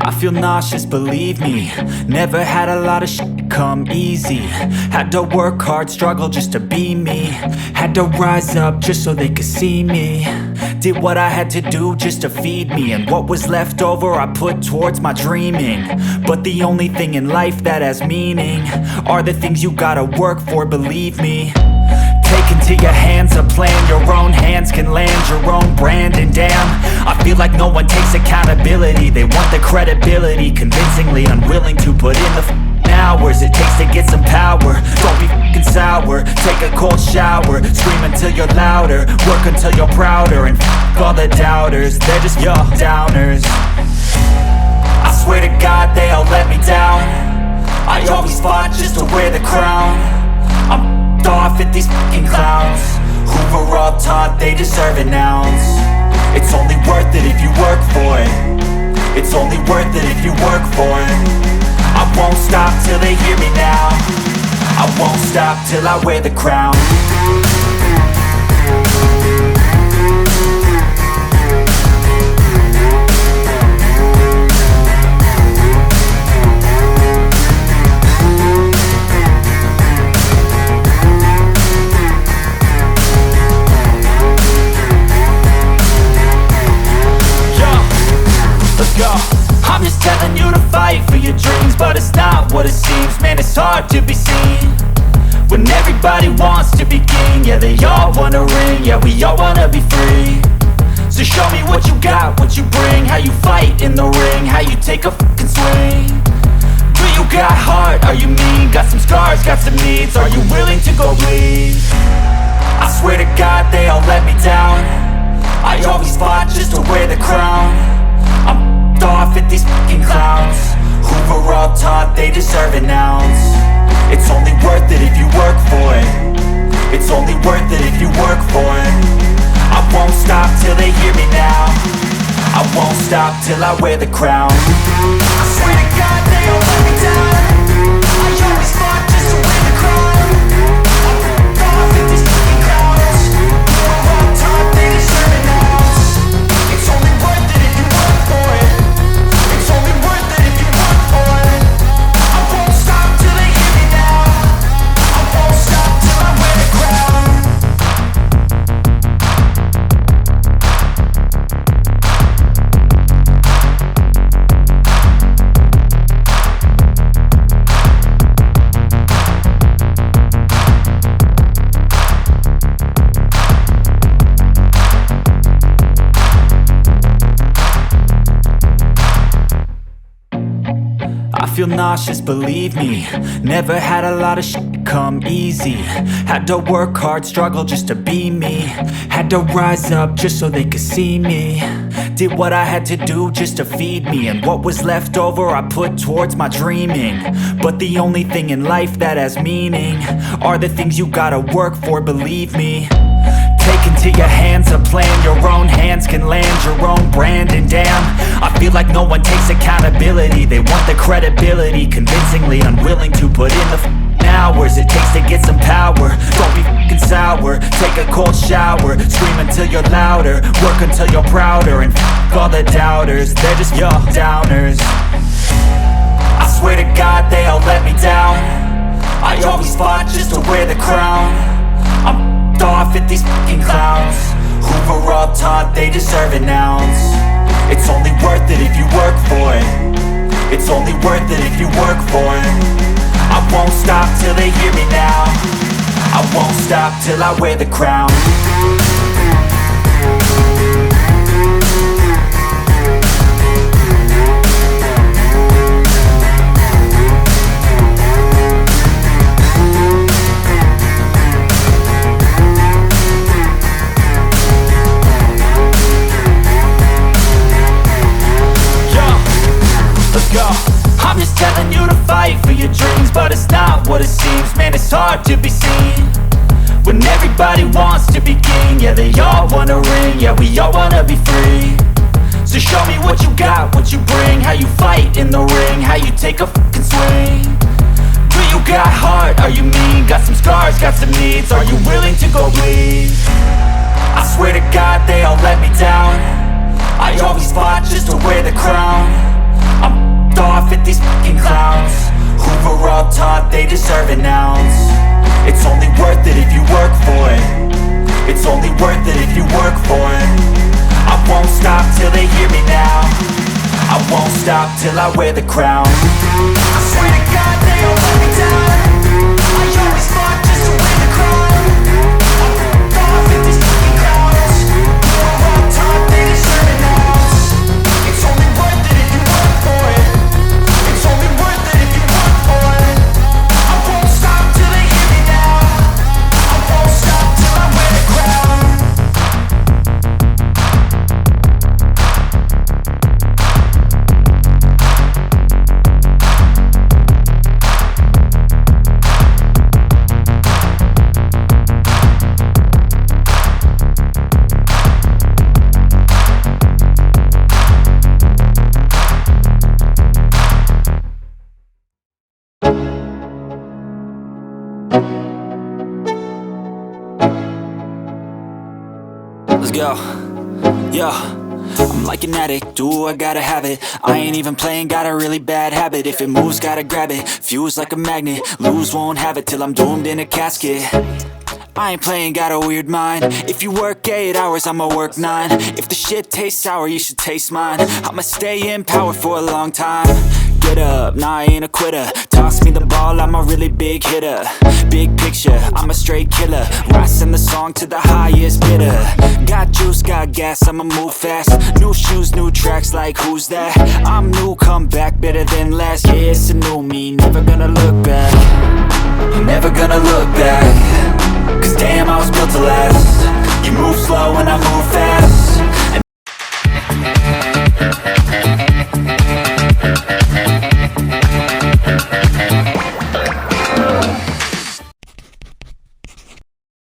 I feel nauseous, believe me. Never had a lot of shit come easy. Had to work hard, struggle just to be me. Had to rise up just so they could see me. Did what I had to do just to feed me. And what was left over I put towards my dreaming. But the only thing in life that has meaning are the things you gotta work for, believe me. Take into your hands a plan. Your own hands can land your own brand. And damn, I feel like no one takes accountability. They want the credibility, convincingly unwilling to put in the hours it takes to get some power. Don't be f***ing sour. Take a cold shower. Scream until you're louder. Work until you're prouder. And f*** all the doubters, they're just your downers. I swear to God they all let me down. I always fought just to wear the crown. I'm off at these fucking clowns who were all taught they deserve an ounce. It's only worth it if you work for it. It's only worth it if you work for it. I won't stop till they hear me now. I won't stop till I wear the crown. I'm just telling you to fight for your dreams, but it's not what it seems. Man, it's hard to be seen when everybody wants to be king. Yeah, they all wanna ring, yeah, we all wanna be free. So show me what you got, what you bring, how you fight in the ring, how you take a fucking swing. Do you got heart, are you mean? Got some scars, got some needs, are you willing to go bleed? I swear to God they all let me down. I always fought just to wear the crown. I'm off at these fucking clowns who were all taught they deserve an ounce. It's only worth it if you work for it. It's only worth it if you work for it. I won't stop till they hear me now. I won't stop till I wear the crown. I swear to God they all let me down. I always fought just to wear the crown. I'm off at these fucking clowns who were all taught they deserve an ounce. It's only worth it if you work for it. It's only worth it if you work for it. I won't stop till they hear me now. I won't stop till I wear the crown. I feel nauseous, believe me. Never had a lot of shit come easy. Had to work hard, struggle just to be me. Had to rise up just so they could see me. Did what I had to do just to feed me. And what was left over I put towards my dreaming. But the only thing in life that has meaning are the things you gotta work for, believe me. Take into your hands a plan. Your own hands can land your own brand. And damn, I feel like no one takes accountability. They want the credibility, convincingly unwilling to put in the hours it takes to get some power. Don't be f***ing sour. Take a cold shower. Scream until you're louder. Work until you're prouder. And f*** all the doubters, they're just your downers. I swear to God they all let me down. I always fought just to wear the crown. I'm off at these fucking clowns who were all taught they deserve an ounce. It's only worth it if you work for it. It's only worth it if you work for it. I won't stop till they hear me now. I won't stop till I wear the crown. I'm just telling you to fight for your dreams, but it's not what it seems. Man, it's hard to be seen when everybody wants to be king. Yeah, they all wanna ring, yeah, we all wanna be free. So show me what you got, what you bring, how you fight in the ring, how you take a fucking swing. Do you got heart, are you mean? Got some scars, got some needs, are you willing to go bleed? I swear to God they all let me down. I always fought just to wear the crown. I'm deserve an ounce. It's only worth it if you work for it. It's only worth it if you work for it. I won't stop till they hear me now. I won't stop till I wear the crown. I swear to God they all let me down. I always fought just to win the crown. I'm off at these fucking crowds. We're all taught they deserve an ounce. It's only worth it if you work for it. It's only worth it if you work for it. I won't stop till they hear me now. I won't stop till I wear the crown. Let's go. Yo, I'm like an addict, do I gotta have it. I ain't even playing, got a really bad habit. If it moves, gotta grab it, fuse like a magnet. Lose, won't have it till I'm doomed in a casket. I ain't playing, got a weird mind. If you work 8 hours, I'ma work 9. If the shit tastes sour, you should taste mine. I'ma stay in power for a long time. Get up, nah, I ain't a quitter. Toss me the ball, I'm a really big hitter. Big picture, I'm a straight killer. Rising the song to the highest bidder. Got juice, got gas, I'ma move fast. New shoes, new tracks, like who's that? I'm new, come back, better than last. Yeah, it's a new me, never gonna look back. You're never gonna look back. Cause damn, I was built to last. You move slow and I move fast.